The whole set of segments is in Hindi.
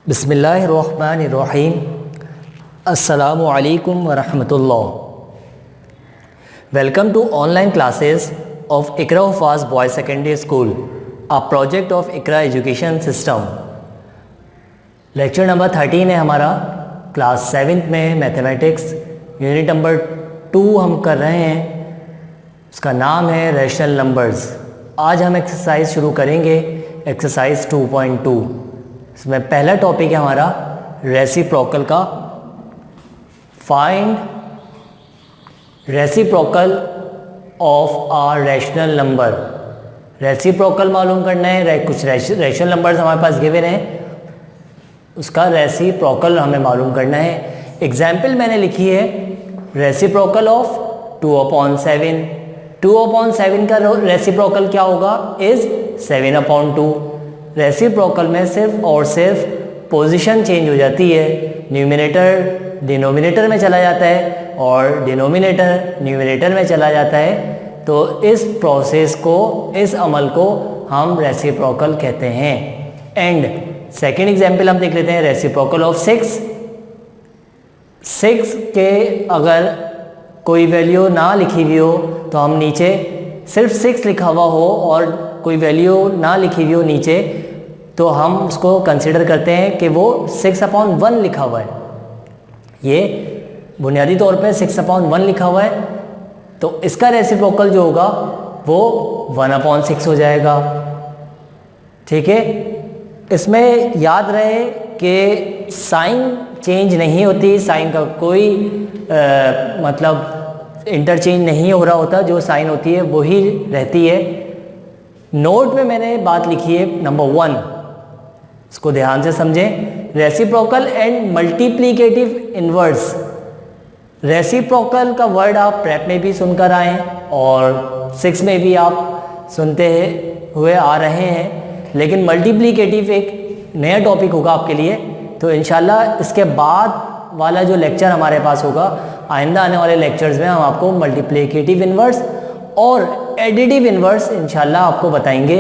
बिस्मिल्लाहिर्रहमानिर्रहीम। अस्सलामु अलैकुम वरहमतुल्लाह। Welcome to online classes of Iqra Huffaz boys secondary school, a project of Iqra education system. Lecture number 13 है हमारा, क्लास 7th में मैथमेटिक्स यूनिट नंबर 2 हम कर रहे हैं। उसका नाम है रैशनल नंबर्स। आज हम एक्सरसाइज शुरू करेंगे, एक्सरसाइज 2.2। इसमें पहला टॉपिक है हमारा रेसिप्रोकल का। Find reciprocal of a rational number. Reciprocal मालूम करना है, कुछ रैशनल नंबर्स हमारे पास गिवन हैं, उसका रेसिप्रोकल हमें मालूम करना है। एग्जाम्पल मैंने लिखी है रेसिप्रोकल ऑफ 2/7। 2/7 का रेसिप्रोकल क्या होगा? इज़ 7/2। रेसिप्रोकल में सिर्फ और सिर्फ पोजीशन चेंज हो जाती है। न्यूमरेटर डिनोमिनेटर में चला जाता है और डिनोमिनेटर न्यूमरेटर में चला जाता है। तो इस प्रोसेस को, इस अमल को हम रेसिप्रोकल कहते हैं। एंड सेकेंड एग्जाम्पल हम देख लेते हैं, रेसिप्रोकल ऑफ 6। 6 के अगर कोई वैल्यू ना लिखी हुई हो तो हम नीचे सिर्फ 6 लिखा हुआ हो और कोई वैल्यू ना लिखी हुई हो नीचे, तो हम उसको कंसिडर करते हैं कि वो 6/1 लिखा हुआ है। ये बुनियादी तौर पे 6/1 लिखा हुआ है, तो इसका रेसिप्रोकल जो होगा वो 1/6 हो जाएगा। ठीक है, इसमें याद रहे कि साइन चेंज नहीं होती, साइन का कोई मतलब इंटरचेंज नहीं हो रहा होता, जो साइन होती है वही रहती है। नोट में मैंने बात लिखी है नंबर 1, इसको ध्यान से समझें। Reciprocal and multiplicative inverse. Reciprocal का वर्ड आप प्रेप में भी सुनकर आए और 6 में भी आप सुनते हुए आ रहे हैं, लेकिन मल्टीप्लिकेटिव एक नया टॉपिक होगा आपके लिए। तो इंशाल्लाह इसके बाद वाला जो लेक्चर हमारे पास होगा, आइंदा आने वाले लेक्चर्स में हम आपको मल्टीप्लिकेटिव इनवर्स और एडिटिव इनवर्स इंशाल्लाह आपको बताएंगे।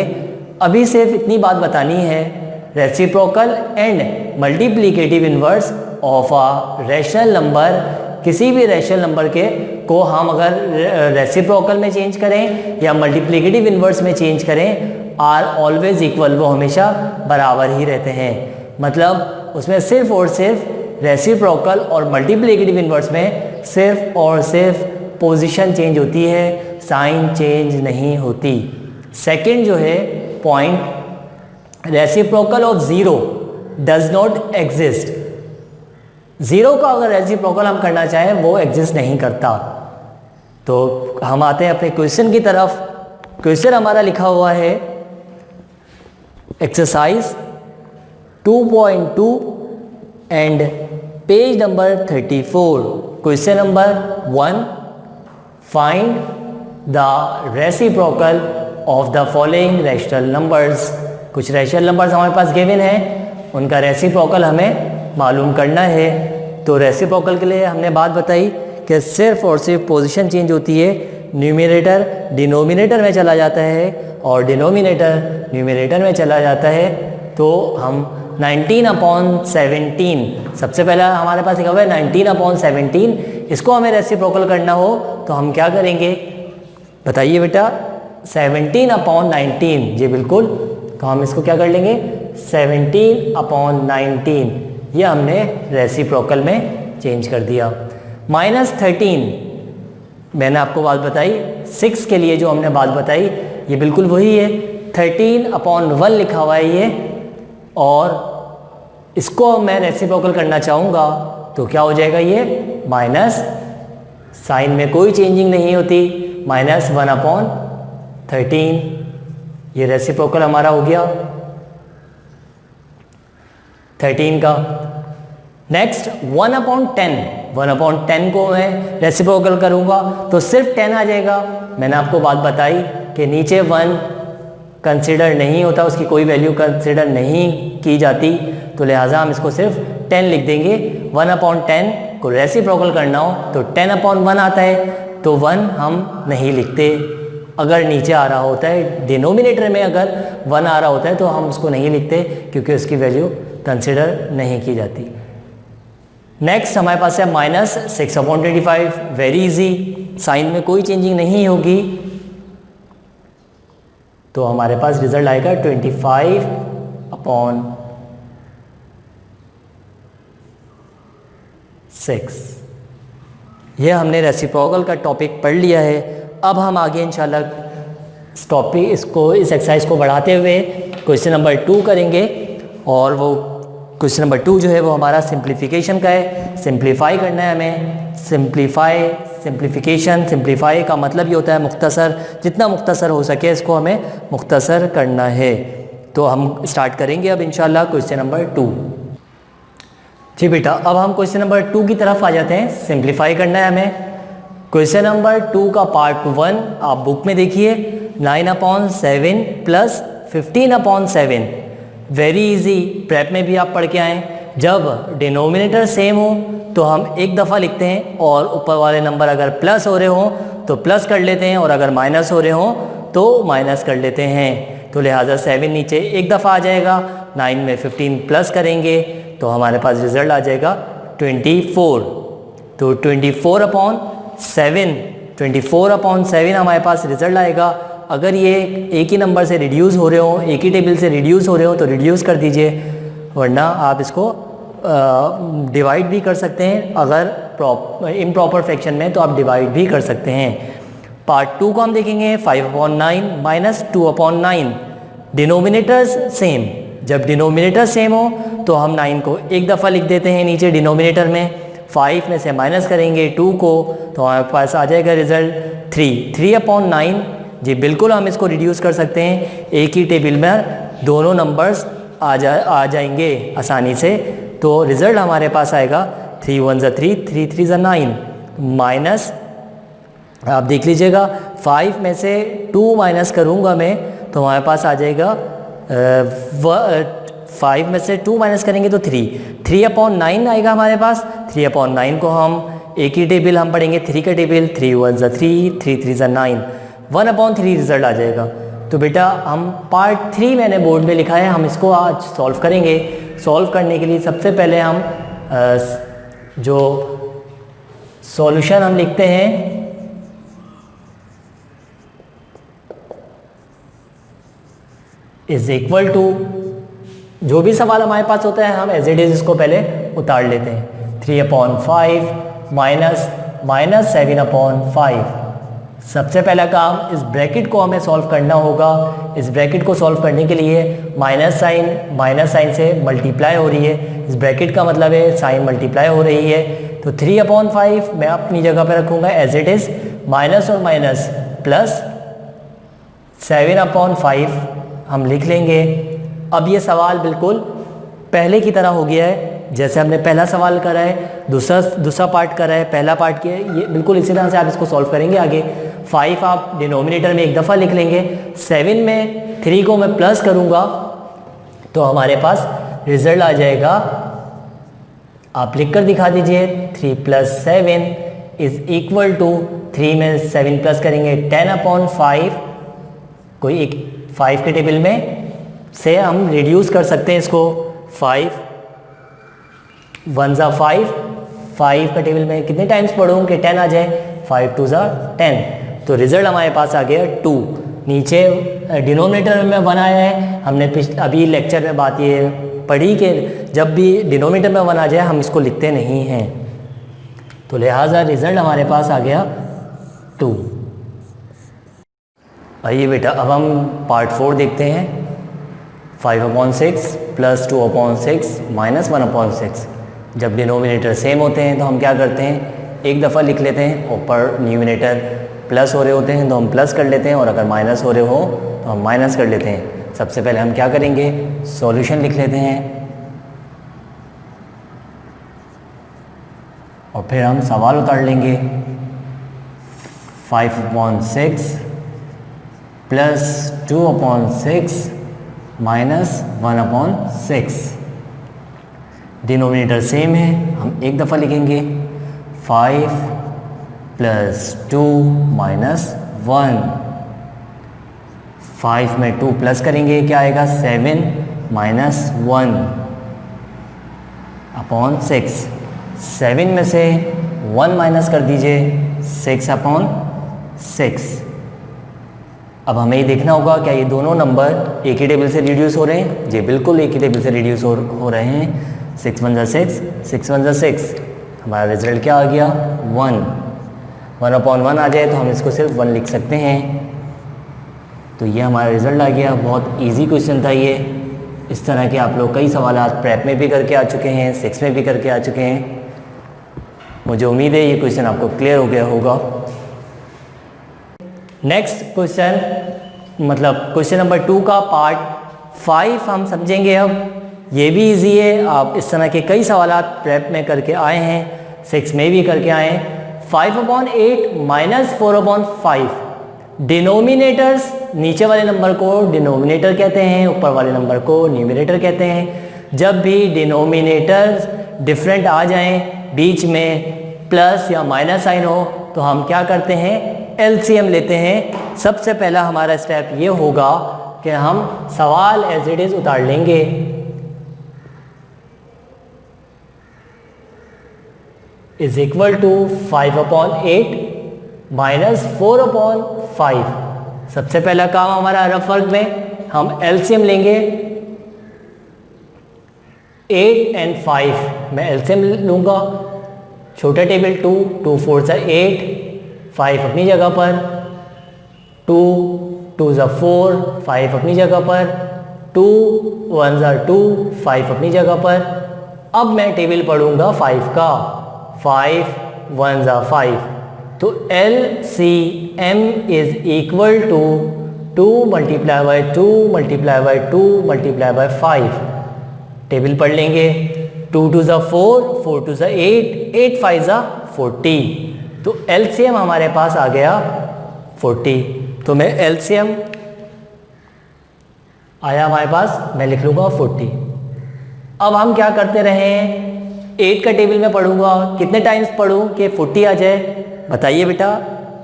अभी सिर्फ इतनी बात बतानी है, reciprocal and multiplicative inverse of a rational number. किसी भी रैशनल नंबर के को हम अगर रेसिप्रोकल में चेंज करें या मल्टीप्लिकेटिव इनवर्स में चेंज करें, आर ऑलवेज इक्वल, वो हमेशा बराबर ही रहते हैं। मतलब उसमें सिर्फ और सिर्फ रेसिप्रोकल और मल्टीप्लिकेटिव इनवर्स में सिर्फ और सिर्फ पोजीशन चेंज होती है, साइन चेंज नहीं होती। सेकंड जो है point, reciprocal of 0 does not exist. 0 का अगर रेसिप्रोकल हम करना चाहें वो एग्जिस्ट नहीं करता। तो हम आते हैं अपने क्वेश्चन की तरफ। क्वेश्चन हमारा लिखा हुआ है exercise 2.2 and page number 34। Question number 1, find the reciprocal of the following rational numbers. कुछ रैशनल नंबर्स हमारे पास गिवन हैं, उनका रेसिप्रोकल हमें मालूम करना है। तो रेसिप्रोकल के लिए हमने बात बताई कि सिर्फ और सिर्फ पोजीशन चेंज होती है। न्यूमरेटर डिनोमिनेटर में चला जाता है और डिनोमिनेटर न्यूमरेटर में चला जाता है। तो हम 19/17, सबसे पहला हमारे पास लिखा हुआ है 19/17। इसको हमें रेसिप्रोकल करना हो तो हम क्या करेंगे, बताइए बेटा? 17/19, जी बिल्कुल। तो हम इसको क्या कर लेंगे, 17/19, यह हमने रेसिप्रोकल में चेंज कर दिया। -13, मैंने आपको बात बताई 6 के लिए जो हमने बात बताई, ये बिल्कुल वही है। 13/1 लिखा हुआ है ये, और इसको मैं रेसिप्रोकल करना चाहूँगा तो क्या हो जाएगा, ये माइनस, साइन में कोई चेंजिंग नहीं होती, -1/13। ये रेसिप्रोकल हमारा हो गया 13 का। नेक्स्ट 1/10। 1/10 को मैं रेसिप्रोकल करूँगा तो सिर्फ 10 आ जाएगा। मैंने आपको बात बताई कि नीचे 1 कंसिडर नहीं होता, उसकी कोई वैल्यू कंसिडर नहीं की जाती, तो लिहाजा हम इसको सिर्फ 10 लिख देंगे। 1/10 को रेसिप्रोकल करना हो तो 10/1 आता है, तो 1 हम नहीं लिखते। अगर नीचे आ रहा होता है डिनोमिनेटर में, अगर 1 आ रहा होता है तो हम उसको नहीं लिखते क्योंकि उसकी वैल्यू कंसिडर नहीं की जाती। नेक्स्ट हमारे पास है -6/25, वेरी इजी, साइन में कोई चेंजिंग नहीं होगी, तो हमारे पास रिजल्ट आएगा 25/6। ये हमने रेसिप्रोकल का टॉपिक पढ़ लिया है। अब हम आगे इंशाल्लाह इस एक्सरसाइज को बढ़ाते हुए क्वेश्चन नंबर 2 करेंगे, और वो क्वेश्चन नंबर 2 जो है वो हमारा सिंप्लीफिकेशन का है। सिंप्लीफाई करना है हमें। सिंप्लीफाई का मतलब ये होता है मुख्तसर, जितना मुख्तसर हो सके इसको हमें मुख्तसर करना है। तो हम स्टार्ट करेंगे अब इंशाल्लाह क्वेश्चन नंबर 2। जी बेटा, अब हम क्वेश्चन नंबर 2 की तरफ आ जाते हैं। सिंप्लीफाई करना है हमें। क्वेश्चन नंबर 2 का पार्ट 1 आप बुक में देखिए, 9/7 प्लस 15/7। वेरी इजी, प्रेप में भी आप पढ़ के आएँ। जब डिनोमिनेटर सेम हो तो हम एक दफ़ा लिखते हैं, और ऊपर वाले नंबर अगर प्लस हो रहे हों तो प्लस कर लेते हैं, और अगर माइनस हो रहे हों तो माइनस कर लेते हैं। तो लिहाजा 7 नीचे एक दफ़ा आ जाएगा, 9 में 15 प्लस करेंगे तो हमारे पास रिज़ल्ट आ जाएगा 24। तो 24/7 हमारे पास रिज़ल्ट आएगा। अगर ये एक ही नंबर से रिड्यूस हो रहे हो, एक ही टेबल से रिड्यूस हो रहे हो तो रिड्यूस कर दीजिए, वरना आप इसको डिवाइड भी कर सकते हैं। अगर इम्प्रॉपर फ्रैक्शन में तो आप डिवाइड भी कर सकते हैं। पार्ट 2 को हम देखेंगे, 5/9 माइनस 2/9। डिनोमिनेटर्स सेम, जब डिनोमिनेटर सेम हो तो हम 9 को एक दफ़ा लिख देते हैं नीचे डिनोमिनेटर में, 5 में से माइनस करेंगे 2 को तो हमारे पास आ जाएगा रिज़ल्ट 3/9। जी बिल्कुल, हम इसको रिड्यूस कर सकते हैं, एक ही टेबल में दोनों नंबर्स आ जाएंगे आसानी से। तो रिज़ल्ट हमारे पास आएगा 3 1 3, 3 3 9, माइनस आप देख लीजिएगा 5 में से 2 माइनस करूँगा मैं तो हमारे पास आ जाएगा 5 में से 2 माइनस करेंगे तो 3/9 आएगा हमारे पास। 3/9 को हम एक ही टेबल हम पढ़ेंगे, 3 का टेबल, 3 1 3, 3 3 9, 1/3 रिज़ल्ट आ जाएगा। तो बेटा हम पार्ट 3 मैंने बोर्ड में लिखा है, हम इसको आज सॉल्व करेंगे। सॉल्व करने के लिए सबसे पहले हम जो सॉल्यूशन हम लिखते हैं इज इक्वल टू, जो भी सवाल हमारे पास होता है हम एज इट इज़ इसको पहले उतार लेते हैं। 3/5 माइनस 7/5। सबसे पहला काम इस ब्रैकेट को हमें सॉल्व करना होगा। इस ब्रैकेट को सॉल्व करने के लिए माइनस साइन से मल्टीप्लाई हो रही है, इस ब्रैकेट का मतलब है साइन मल्टीप्लाई हो रही है। तो 3/5 मैं अपनी जगह पर रखूँगा एज इट इज़, माइनस और माइनस प्लस 7/5 हम लिख लेंगे। अब ये सवाल बिल्कुल पहले की तरह हो गया है, जैसे हमने पहला सवाल करा है, दूसरा पार्ट करा है, पहला पार्ट किया है, ये बिल्कुल इसी तरह से आप इसको सॉल्व करेंगे आगे। 5 आप डिनोमिनेटर में एक दफ़ा लिख लेंगे, 7 में 3 को मैं प्लस करूँगा तो हमारे पास रिज़ल्ट आ जाएगा, आप लिख कर दिखा दीजिए, 3 + 7 इज़ इक्वल टू, 3 में 7 प्लस करेंगे 10/5। कोई एक 5 के टेबल में से हम रिड्यूस कर सकते हैं इसको, 5 1 5, 5 का टेबल में कितने टाइम्स पढ़ूँ कि 10 आ जाए, 5 2 10। तो रिज़ल्ट हमारे पास आ गया 2। नीचे डिनोमिनेटर में 1 आया है, हमने अभी लेक्चर में बात ये पढ़ी कि जब भी डिनोमिनेटर में 1 आ जाए हम इसको लिखते नहीं हैं, तो लिहाजा रिज़ल्ट हमारे पास आ गया 2। आइए बेटा अब हम पार्ट 4 देखते हैं। 5/6 प्लस 2/6 माइनस 1/6। जब डिनोमिनेटर सेम होते हैं तो हम क्या करते हैं, एक दफ़ा लिख लेते हैं, ऊपर न्यूमिनेटर प्लस हो रहे होते हैं तो हम प्लस कर लेते हैं, और अगर माइनस हो रहे हो तो हम माइनस कर लेते हैं। सबसे पहले हम क्या करेंगे, सॉल्यूशन लिख लेते हैं और फिर हम सवाल उतार लेंगे। 5/6 प्लस 2/6 माइनस 1/6। डिनोमिनेटर सेम है, हम एक दफ़ा लिखेंगे, 5 + 2 माइनस 1। 5 में 2 प्लस करेंगे क्या आएगा, 7 - 1। अपॉन 6। 7 में से 1 माइनस कर दीजिए, 6 अपॉन 6। अब हमें ये देखना होगा क्या ये दोनों नंबर एक ही टेबल से रिड्यूस हो रहे हैं। जी बिल्कुल एक ही टेबल से रिड्यूस हो रहे हैं। 6 1 6, 6 1 6। हमारा रिजल्ट क्या आ गया? 1। 1 अपॉन 1 आ जाए तो हम इसको सिर्फ 1 लिख सकते हैं। तो ये हमारा रिजल्ट आ गया। बहुत इजी क्वेश्चन था ये। इस तरह के आप लोग कई सवाल प्रेप में भी करके आ चुके हैं, 6 में भी करके आ चुके हैं। मुझे उम्मीद है ये क्वेश्चन आपको क्लियर हो गया होगा। नेक्स्ट क्वेश्चन, मतलब क्वेश्चन नंबर 2 का पार्ट 5 हम समझेंगे अब। ये भी इजी है। आप इस तरह के कई सवाल प्रेप में करके आए हैं, 6 में भी करके आए हैं। 5/8 माइनस 4/5। डिनोमिनेटर्स, नीचे वाले नंबर को डिनोमिनेटर कहते हैं, ऊपर वाले नंबर को न्यूमरेटर कहते हैं। जब भी डिनोमिनेटर्स डिफरेंट आ जाएं, बीच में प्लस या माइनस साइन हो, तो हम क्या करते हैं? एलसीएम लेते हैं। सबसे पहला हमारा स्टेप ये होगा कि हम सवाल एज इट इज उतार लेंगे। Is equal to 5/8 minus 4/5। सबसे पहला काम हमारा रफ वर्क में हम एलसीएम लेंगे। 8 और 5 मैं एलसीएम लूँगा। छोटा टेबल 2, 2 4 8, 5 अपनी जगह पर, 2 2 4, 5 अपनी जगह पर, 2 1 2, 5 अपनी जगह पर। अब मैं टेबल पढ़ूंगा 5 का। 5 1 5, तो LCM is equal to 2 multiply by 2 multiply by 2 multiply by 5। Table पढ़ लेंगे। 2 2 4, 4 2 8, 8 5 40। तो LCM हमारे पास आ गया 40। तो मैं LCM आया हमारे पास, मैं लिख लूँगा 40। अब हम क्या करते रहे? 8 का टेबल में पढ़ूंगा। कितने टाइम्स पढ़ूँ कि 40 आ जाए? बताइए बेटा।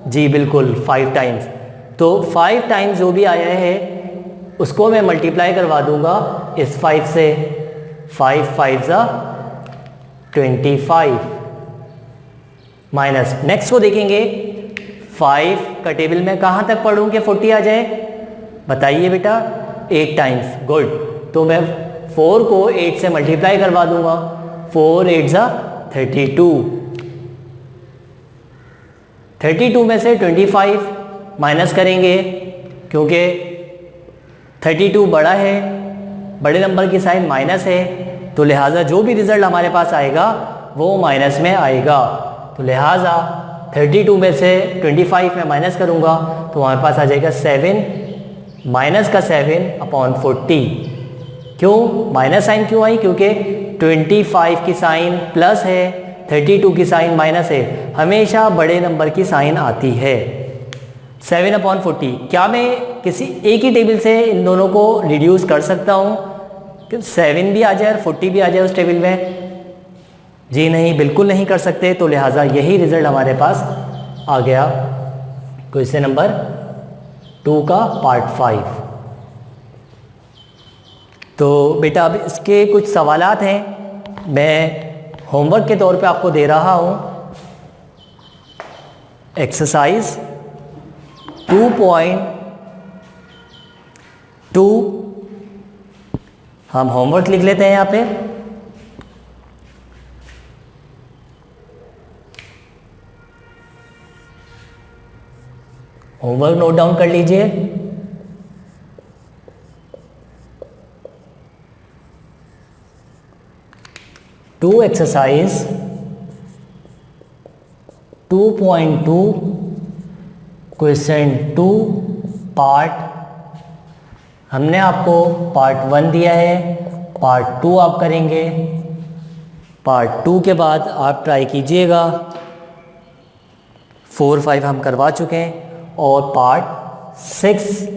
जी बिल्कुल 5 टाइम्स। तो 5 टाइम्स जो भी आया है उसको मैं मल्टीप्लाई करवा दूंगा इस 5 से। 5 5 25 माइनस, नेक्स्ट को देखेंगे। 5 का टेबल में कहाँ तक पढ़ूँ कि 40 आ जाए? बताइए बेटा। 8 टाइम्स। गुड। तो मैं 4 को 8 से मल्टीप्लाई करवा दूंगा। 4 8 32। 32 में से 25 माइनस करेंगे, क्योंकि 32 बड़ा है, बड़े नंबर की साइन माइनस है, तो लिहाजा जो भी रिज़ल्ट हमारे पास आएगा वो माइनस में आएगा। तो लिहाजा 32 में से 25 में माइनस करूँगा तो हमारे पास आ जाएगा 7 माइनस का 7/40। क्यों माइनस साइन क्यों आई? क्योंकि 25 की साइन प्लस है, 32 की साइन माइनस है। हमेशा बड़े नंबर की साइन आती है। 7/40। क्या मैं किसी एक ही टेबल से इन दोनों को रिड्यूस कर सकता हूँ कि 7 भी आ जाए और 40 भी आ जाए उस टेबल में? जी नहीं, बिल्कुल नहीं कर सकते। तो लिहाजा यही रिजल्ट हमारे पास आ गया क्वेश्चन नंबर 2 का पार्ट 5। तो बेटा अब इसके कुछ सवालात हैं, मैं होमवर्क के तौर पे आपको दे रहा हूँ। एक्सरसाइज 2.2 हम होमवर्क लिख लेते हैं यहाँ पे। होमवर्क नोट डाउन कर लीजिए। To exercise 2.2 question 2 part. हमने आपको पार्ट 1 दिया है, पार्ट 2 आप करेंगे। पार्ट 2 के बाद आप ट्राई कीजिएगा। 4 5 हम करवा चुके हैं और पार्ट 6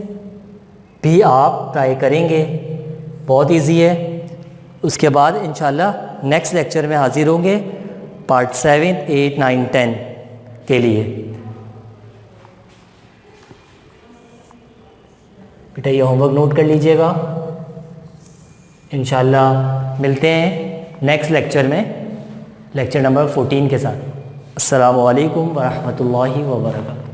भी आप ट्राई करेंगे। बहुत इजी है। उसके बाद इंशाल्लाह नेक्स्ट लेक्चर में हाजिर होंगे पार्ट 7 8 9 10 के लिए। बेटा ये होमवर्क नोट कर लीजिएगा। इंशाल्लाह मिलते हैं नेक्स्ट लेक्चर में, लेक्चर नंबर 14 के साथ। अस्सलामु अलैकुम वरहमतुल्लाहि वबरकातुहू।